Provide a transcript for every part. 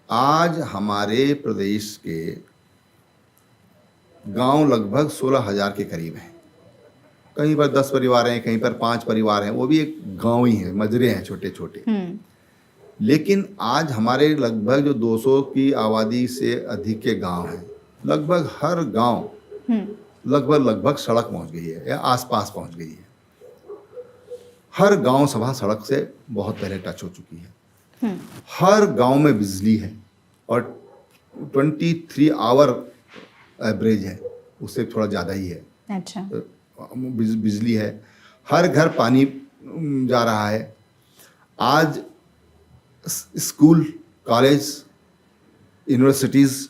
आज हमारे प्रदेश के गांव लगभग 16,000 के करीब हैं। कहीं पर 10 परिवार हैं, कहीं पर 5 परिवार हैं, वो भी एक गांव ही है, मजरे हैं छोटे छोटे। लेकिन आज हमारे लगभग जो 200 की आबादी से अधिक के गांव हैं, लगभग हर गांव लगभग सड़क पहुंच गई है या आसपास पहुंच गई है। हर गांव सभा सड़क से बहुत पहले टच हो चुकी है। हर गांव में बिजली है और 23 आवर एवरेज है, उससे थोड़ा ज़्यादा ही है। अच्छा। बिजली है, हर घर पानी जा रहा है। आज school, college, universities,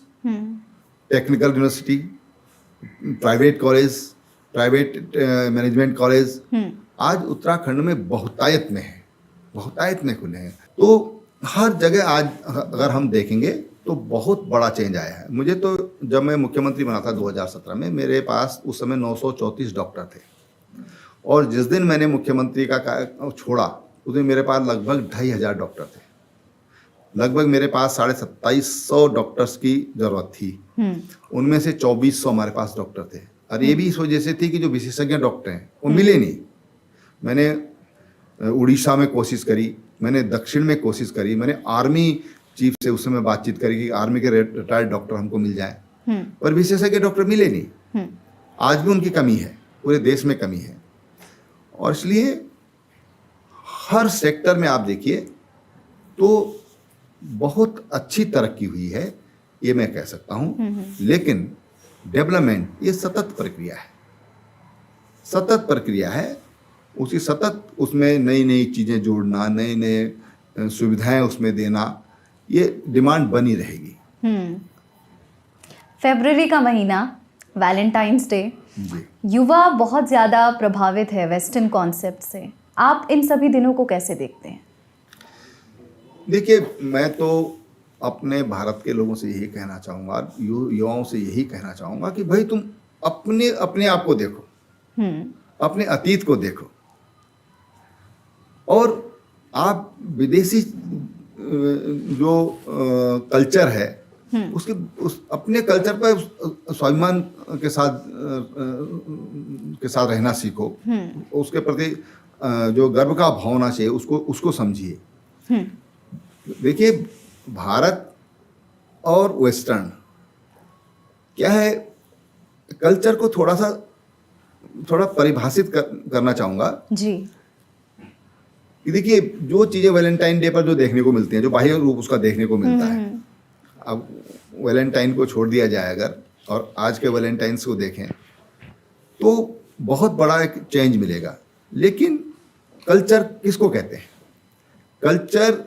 technical university, private college, private management college आज उत्तराखंड में बहुतायत में खुले हैं। तो हर जगह आज अगर हम देखेंगे तो बहुत बड़ा चेंज आया है। मुझे तो जब मैं मुख्यमंत्री बना था 2017 में, मेरे पास उस समय 934 डॉक्टर थे और जिस दिन मैंने मुख्यमंत्री का छोड़ा उस दिन मेरे पास लगभग 2,500 डॉक्टर थे। लगभग मेरे पास 2,750 डॉक्टर्स की जरूरत थी। उनमें से 2,400 हमारे पास डॉक्टर थे और ये भी इस वजह से थी कि जो विशेषज्ञ डॉक्टर हैं वो मिले नहीं। मैंने उड़ीसा में कोशिश करी, मैंने दक्षिण में कोशिश करी, मैंने आर्मी चीफ से उस समय बातचीत करी कि आर्मी के रिटायर्ड डॉक्टर हमको मिल जाए, पर विशेषज्ञ डॉक्टर मिले नहीं। आज भी उनकी कमी है, पूरे देश में कमी है। और इसलिए हर सेक्टर में आप देखिए तो बहुत अच्छी तरक्की हुई है, ये मैं कह सकता हूँ। लेकिन डेवलपमेंट ये सतत प्रक्रिया है। उसी सतत उसमें नई नई चीज़ें जोड़ना, नए नए सुविधाएं उसमें देना, ये डिमांड बनी रहेगी। फरवरी का महीना, वैलेंटाइंस डे, युवा बहुत ज़्यादा प्रभावित है वेस्टर्न कॉन्सेप्ट से। आप इन सभी दिनों को कैसे देखते हैं? देखिए, मैं तो अपने भारत के लोगों से यही कहना चाहूँगा, युवाओं से यही कहना चाहूँगा कि भाई तुम अपने आप को देखो, अपने अतीत को देखो और आप विदेशी जो कल्चर है अपने कल्चर पर स्वाभिमान के साथ रहना सीखो। उसके प्रति जो गर्व का भावना चाहिए उसको समझिए। देखिए, भारत और वेस्टर्न क्या है, कल्चर को थोड़ा परिभाषित करना चाहूँगा जी। देखिए, जो चीज़ें वैलेंटाइन डे पर जो देखने को मिलती हैं, जो बाह्य रूप उसका देखने को मिलता है, अब वैलेंटाइन को छोड़ दिया जाए अगर और आज के वैलेंटाइन्स को देखें तो बहुत बड़ा एक चेंज मिलेगा। लेकिन कल्चर किसको कहते हैं? कल्चर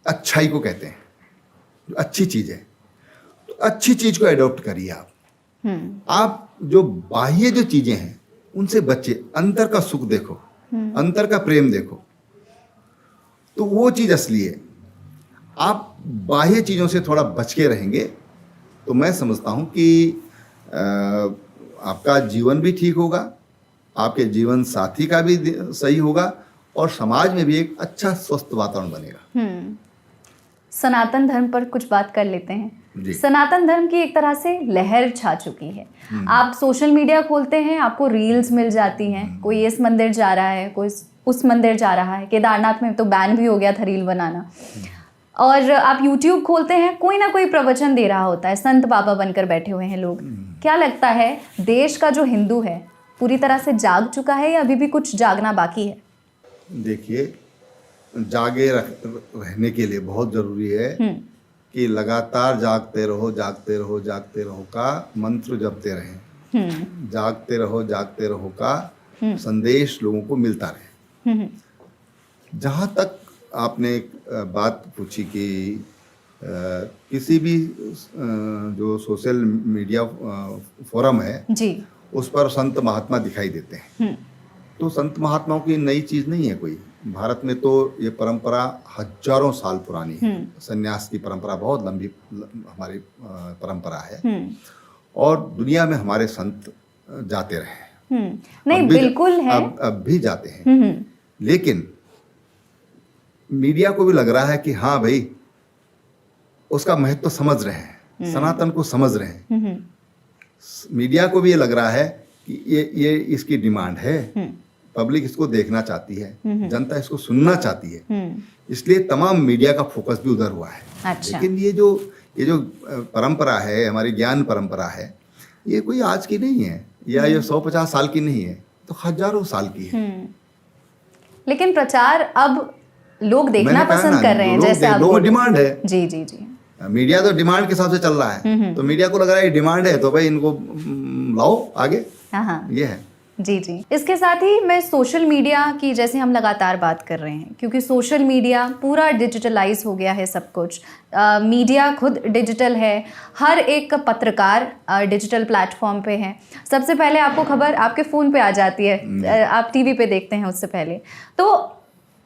अच्छाई को कहते हैं, अच्छी चीज़ है। तो अच्छी चीज़ को एडॉप्ट करिए आप जो बाह्य जो चीज़ें हैं उनसे बचिए, अंतर का सुख देखो, अंतर का प्रेम देखो, तो वो चीज़ असली है। आप बाह्य चीज़ों से थोड़ा बच के रहेंगे तो मैं समझता हूँ कि आपका जीवन भी ठीक होगा, आपके जीवन साथी का भी सही होगा और समाज में भी एक अच्छा स्वस्थ वातावरण बनेगा। सनातन धर्म पर कुछ बात कर लेते हैं। सनातन धर्म की एक तरह से लहर छा चुकी है। आप सोशल मीडिया खोलते हैं, आपको रील्स मिल जाती हैं, कोई इस मंदिर जा रहा है, कोई उस मंदिर जा रहा है। केदारनाथ में तो बैन भी हो गया था रील बनाना। और आप YouTube खोलते हैं, कोई ना कोई प्रवचन दे रहा होता है, संत बाबा बनकर बैठे हुए हैं लोग। क्या लगता है, देश का जो हिंदू है पूरी तरह से जाग चुका है या अभी भी कुछ जागना बाकी है? देखिए, जागे रहने के लिए बहुत ज़रूरी है कि लगातार जागते रहो का मंत्र जपते रहें। जागते रहो का संदेश लोगों को मिलता रहे। जहाँ तक आपने एक बात पूछी कि किसी भी जो सोशल मीडिया फोरम है जी, उस पर संत महात्मा दिखाई देते हैं। तो संत महात्माओं की नई चीज़ नहीं है कोई। भारत में तो ये परंपरा हजारों साल पुरानी है। संन्यास की परंपरा बहुत लंबी हमारी परंपरा है और दुनिया में हमारे संत जाते रहे। नहीं, बिल्कुल है, अब भी जाते हैं। लेकिन मीडिया को भी लग रहा है कि हाँ भाई, उसका महत्व समझ रहे हैं, सनातन को समझ रहे हैं। मीडिया को भी ये लग रहा है कि ये इसकी डिमांड है, पब्लिक इसको देखना चाहती है, जनता इसको सुनना चाहती है, इसलिए तमाम मीडिया का फोकस भी उधर हुआ है। अच्छा। लेकिन ये जो परंपरा है, हमारी ज्ञान परंपरा है, ये कोई आज की नहीं है, या ये 150 साल की नहीं है, तो हजारों साल की है। लेकिन प्रचार अब लोग देखना मैंने कहा पसंद ना, कर रहे हैं, जैसे आप लोगों बोल की रहे डिमांड है। हैं। जी जी जी। मीडिया तो डिमांड के हिसाब से चल रहा है, तो मीडिया को लग रहा है डिमांड है तो भाई इनको लाओ आगे, हाँ ये है। जी जी। इसके साथ ही मैं सोशल मीडिया की, जैसे हम लगातार बात कर रहे हैं, क्योंकि सोशल मीडिया पूरा डिजिटलाइज हो गया है सब कुछ। मीडिया खुद डिजिटल है, हर एक पत्रकार डिजिटल प्लेटफॉर्म पे है। सबसे पहले आपको खबर आपके फ़ोन पे आ जाती है, आप टीवी पे देखते हैं उससे पहले। तो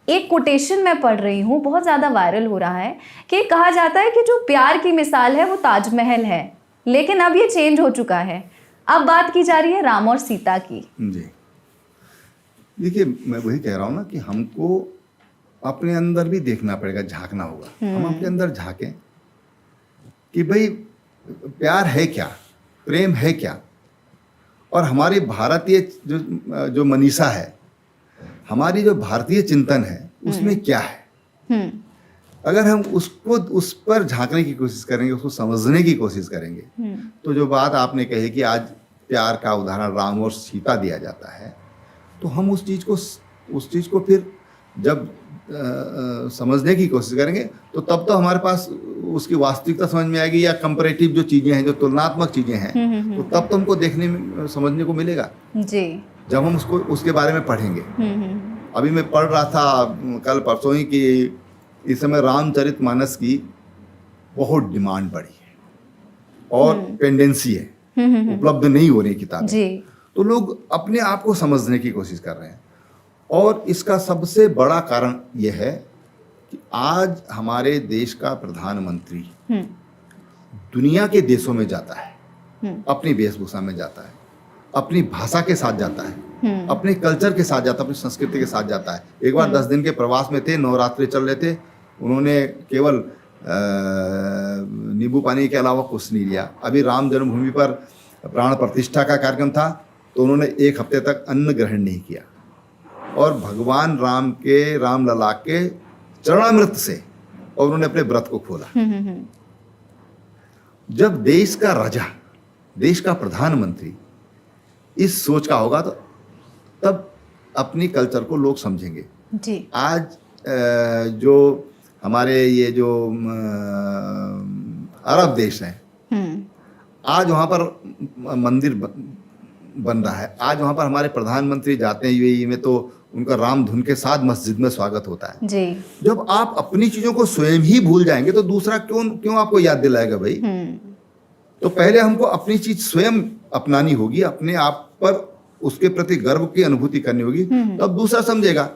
एक कोटेशन मैं पढ़ रही हूँ, बहुत ज़्यादा वायरल हो रहा है, कि कहा जाता है कि जो प्यार की मिसाल है वो ताजमहल है, लेकिन अब ये चेंज हो चुका है। अब बात की जा रही है राम और सीता की। जी, देखिए मैं वही कह रहा हूँ ना कि हमको अपने अंदर भी देखना पड़ेगा, झांकना होगा। हम अपने अंदर झांकें कि भाई प्यार है क्या, प्रेम है क्या, और हमारी भारतीय जो मनीषा है, हमारी जो भारतीय चिंतन है, उसमें क्या है। अगर हम उस पर झांकने की कोशिश करेंगे, उसको समझने की कोशिश करेंगे, तो जो बात आपने कही कि आज प्यार का उदाहरण राम और सीता दिया जाता है, तो हम उस चीज़ को फिर जब समझने की कोशिश करेंगे, तो तब तो हमारे पास उसकी वास्तविकता समझ में आएगी, या कंपैरेटिव जो चीज़ें हैं, जो तुलनात्मक चीज़ें हैं, तो तब तो हमको देखने में, समझने को मिलेगा जी, जब हम उसके बारे में पढ़ेंगे। अभी मैं पढ़ रहा था कल परसों ही कि इस समय रामचरितमानस की बहुत डिमांड बढ़ी है और टेंडेंसी है, उपलब्ध नहीं हो रही किताबें, तो लोग अपने आप को समझने की कोशिश कर रहे हैं। और इसका सबसे बड़ा कारण यह है कि आज हमारे देश का प्रधानमंत्री दुनिया के देशों में जाता है, अपनी वेशभूषा में जाता है, अपनी भाषा के साथ जाता है, अपने कल्चर के साथ जाता है, अपनी संस्कृति के साथ जाता है। एक बार 10 दिन के प्रवास में थे, नवरात्रि चल रहे थे, उन्होंने केवल नींबू पानी के अलावा कुछ नहीं लिया। अभी राम जन्मभूमि पर प्राण प्रतिष्ठा का कार्यक्रम था, तो उन्होंने 1 हफ्ते तक अन्न ग्रहण नहीं किया, और भगवान राम लला के चरणामृत से और उन्होंने अपने व्रत को खोला। जब देश का राजा, देश का प्रधानमंत्री इस सोच का होगा, तो तब अपनी कल्चर को लोग समझेंगे जी। आज जो हमारे ये जो अरब देश हैं, आज वहाँ पर मंदिर बन रहा है, आज वहाँ पर हमारे प्रधानमंत्री जाते हैं यूएई में, तो उनका राम धुन के साथ मस्जिद में स्वागत होता है जी। जब आप अपनी चीज़ों को स्वयं ही भूल जाएंगे, तो दूसरा क्यों आपको याद दिलाएगा भाई। तो पहले हमको अपनी चीज स्वयं अपनानी होगी, अपने आप पर उसके प्रति गर्व की अनुभूति करनी होगी, तब दूसरा समझेगा।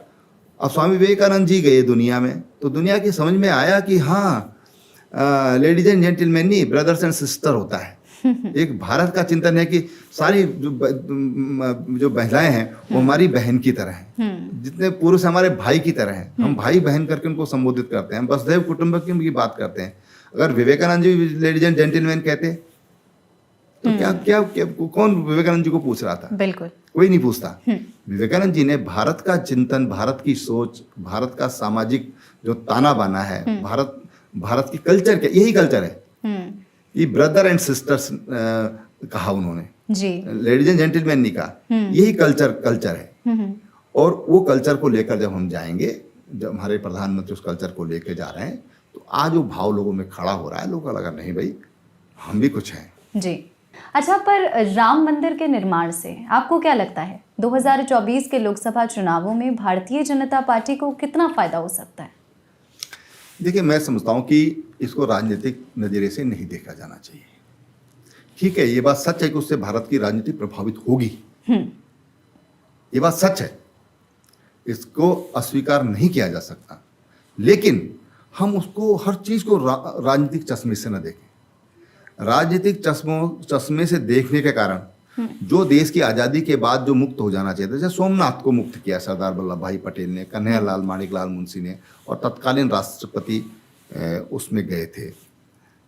अब स्वामी विवेकानंद जी गए दुनिया में, तो दुनिया की समझ में आया कि हाँ, लेडीज एंड जेंटलमैन नहीं, ब्रदर्स एंड सिस्टर होता है। एक भारत का चिंतन है कि सारी जो महिलाएं हैं वो हमारी बहन की तरह हैं, जितने पुरुष हमारे भाई की तरह हैं, हम भाई बहन करके उनको संबोधित करते हैं, वसुधैव कुटुंबकम की बात करते हैं। अगर Vivekananda ji ladies and gentleman कहते तो क्या कौन विवेकानंद जी को पूछ रहा था? बिल्कुल कोई नहीं पूछता। विवेकानंद जी ने भारत का चिंतन, भारत की सोच, भारत का सामाजिक जो ताना बाना है, भारत की कल्चर के, यही कल्चर है कि ब्रदर एंड सिस्टर्स कहा उन्होंने जी, लेडीज एंड जेंटलमैन नहीं कहा, यही कल्चर है। और वो कल्चर को लेकर जब हम जाएंगे, जब हमारे प्रधानमंत्री उस कल्चर को लेकर जा रहे हैं, तो आज वो भाव लोगों में खड़ा हो रहा है। लोगों को लगा नहीं भाई, हम भी कुछ हैं जी। अच्छा, पर राम मंदिर के निर्माण से आपको क्या लगता है 2024 के लोकसभा चुनावों में भारतीय जनता पार्टी को कितना फायदा हो सकता है? देखिए, मैं समझता हूँ कि इसको राजनीतिक नज़रिए से नहीं देखा जाना चाहिए। ठीक है, ये बात सच है कि उससे भारत की राजनीति प्रभावित होगी, ये बात सच है, इसको अस्वीकार नहीं किया जा सकता। लेकिन हम उसको, हर चीज़ को राजनीतिक चश्मे से न देखें। राजनीतिक चश्मे से देखने के कारण जो देश की आज़ादी के बाद जो मुक्त हो जाना चाहिए था, जैसे सोमनाथ को मुक्त किया सरदार वल्लभ भाई पटेल ने, कन्हैयालाल माणिकलाल मुंशी ने, और तत्कालीन राष्ट्रपति उसमें गए थे।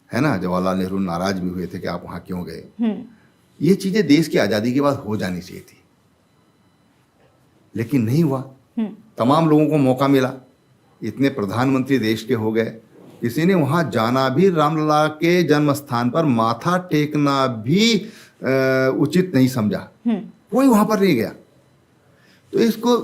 है ना, जवाहरलाल नेहरू नाराज भी हुए थे कि आप वहाँ क्यों गए। ये चीज़ें देश की आज़ादी के बाद हो जानी चाहिए थी, लेकिन नहीं हुआ। तमाम लोगों को मौका मिला, इतने प्रधानमंत्री देश के हो गए, किसी ने वहाँ जाना भी, रामलला के जन्म स्थान पर माथा टेकना भी उचित नहीं समझा, कोई वहाँ पर नहीं गया। तो इसको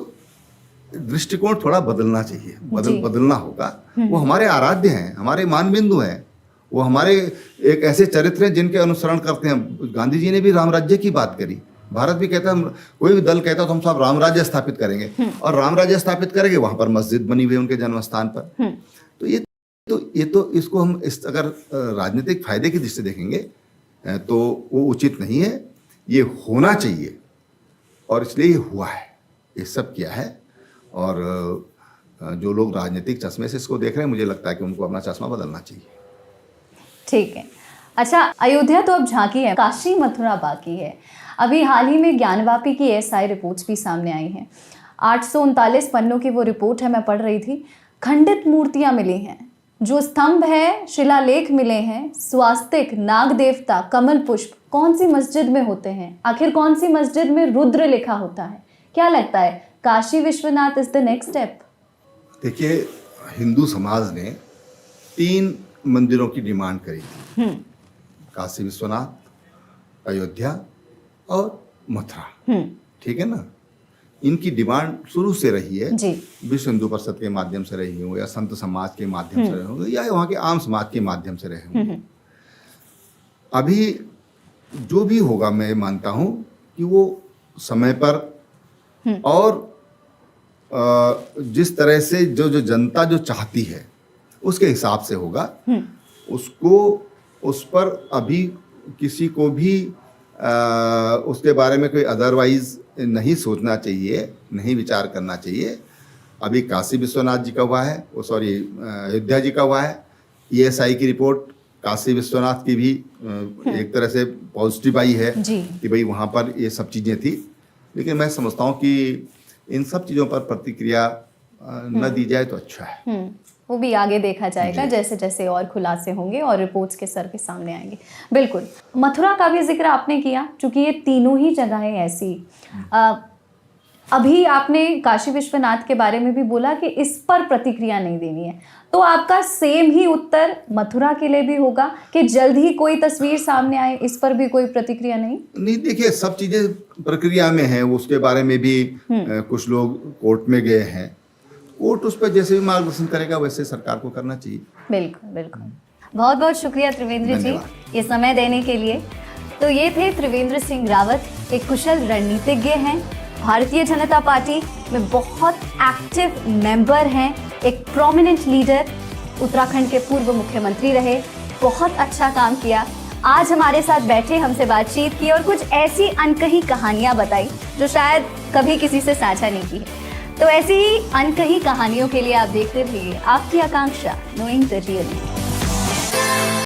दृष्टिकोण थोड़ा बदलना चाहिए, बदलना होगा। वो हमारे आराध्य हैं, हमारे मानबिंदु हैं, वो हमारे एक ऐसे चरित्र हैं जिनके अनुसरण करते हैं। गांधी जी ने भी राम राज्य की बात करी, भारत भी कहता है, कोई भी दल कहता है तो हम सब राम राज्य स्थापित करेंगे, और राम राज्य स्थापित करेंगे, वहां पर मस्जिद बनी हुई है उनके जन्म स्थान पर। तो ये तो इसको हम अगर राजनीतिक फायदे की दृष्टि से देखेंगे तो वो उचित नहीं है। ये होना चाहिए, और इसलिए ये हुआ है, ये सब किया है। और जो लोग राजनीतिक चश्मे से इसको देख रहे हैं, मुझे लगता है कि उनको अपना चश्मा बदलना चाहिए। ठीक है। अच्छा, अयोध्या तो अब झांकी है, काशी मथुरा बाकी है। अभी हाल ही में ज्ञानवापी की एएसआई रिपोर्ट्स भी सामने आई हैं। 839 पन्नों की वो रिपोर्ट है, मैं पढ़ रही थी। खंडित मूर्तियां मिली हैं, जो स्तंभ है, शिलालेख मिले हैं, स्वास्तिक, नाग देवता, कमल पुष्प कौन सी मस्जिद में होते हैं? आखिर कौन सी मस्जिद में रुद्र लिखा होता है? क्या लगता है, Kashi Vishwanath is the next step? देखिए, हिंदू समाज ने 3 मंदिरों की डिमांड करी थी, काशी विश्वनाथ, अयोध्या और मथुरा। ठीक है ना, इनकी डिमांड शुरू से रही है, विश्व हिंदू परिषद के माध्यम से रही हो, या संत समाज के माध्यम से रहे होंगे, या वहाँ के आम समाज के माध्यम से रहे होंगे। अभी जो भी होगा, मैं मानता हूँ कि वो समय पर और जिस तरह से जो जनता जो चाहती है उसके हिसाब से होगा। उसको उस पर अभी किसी को भी उसके बारे में कोई अदरवाइज नहीं सोचना चाहिए, नहीं विचार करना चाहिए। अभी काशी विश्वनाथ जी का हुआ है, अयोध्या जी का हुआ है। ईएसआई की रिपोर्ट काशी विश्वनाथ की भी एक तरह से पॉजिटिव आई है कि भाई वहाँ पर ये सब चीज़ें थी। लेकिन मैं समझता हूँ कि इन सब चीज़ों पर प्रतिक्रिया न दी जाए तो अच्छा है। वो भी आगे देखा जाएगा, जैसे जैसे और खुलासे होंगे और रिपोर्ट्स के सर पे सामने आएंगे। बिल्कुल। मथुरा का भी जिक्र आपने किया, क्योंकि ये तीनों ही जगहें ऐसी। अभी आपने काशी विश्वनाथ के बारे में भी बोला कि इस पर प्रतिक्रिया नहीं देनी है, तो आपका सेम ही उत्तर मथुरा के लिए भी होगा कि जल्द ही कोई तस्वीर सामने आए, इस पर भी कोई प्रतिक्रिया नहीं? देखिए, सब चीज़ें प्रक्रिया में है, उसके बारे में भी कुछ लोग कोर्ट में गए हैं। कोर्ट उस पर जैसे भी मार्गदर्शन करेगा वैसे सरकार को करना चाहिए। बिल्कुल बिल्कुल। बहुत बहुत शुक्रिया त्रिवेंद्र जी ये समय देने के लिए। तो ये थे त्रिवेंद्र सिंह रावत, एक कुशल रणनीतिज्ञ हैं, भारतीय जनता पार्टी में बहुत एक्टिव मेंबर हैं, एक प्रोमिनेंट लीडर, उत्तराखंड के पूर्व मुख्यमंत्री रहे, बहुत अच्छा काम किया। आज हमारे साथ बैठे, हमसे बातचीत की और कुछ ऐसी अनकही कहानियां बताई जो शायद कभी किसी से साझा नहीं की है। तो ऐसी ही अनकही कहानियों के लिए आप देखते रहिए आपकी आकांक्षा, नोइंग द रियल।